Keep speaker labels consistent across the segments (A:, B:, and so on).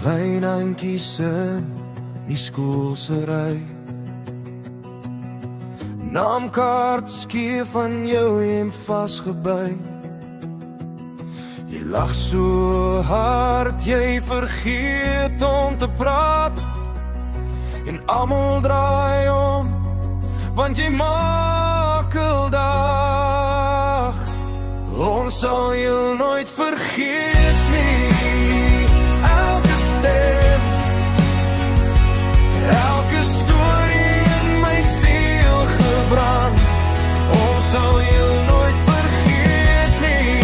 A: klein handjies in die skoolse ry. Naamkaart skeef van jou hemp vasgebyt. Jy lag so hard, jy vergeet om te praat. En almal draai om, want jy maak 'n dag. Ons sal jou nooit vergeet nie. Elke stem, elke storie in my siel gebrand. Ons sal jou nooit vergeet nie.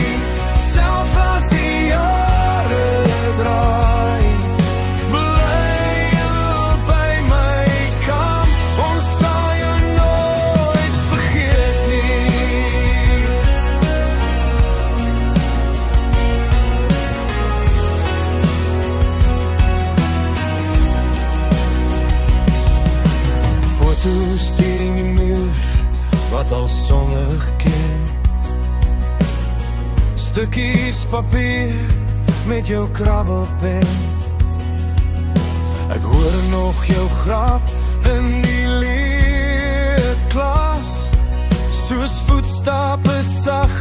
A: Selfs as die jare draai, bly jy by my kant. Ons sal jou nooit vergeet nie. Foto's sturing die muur wat al sonnig ken. Stukkies papier met jou krabbelpen. Ek hoor nog jou grap in die leerklas, soos voetstappe sag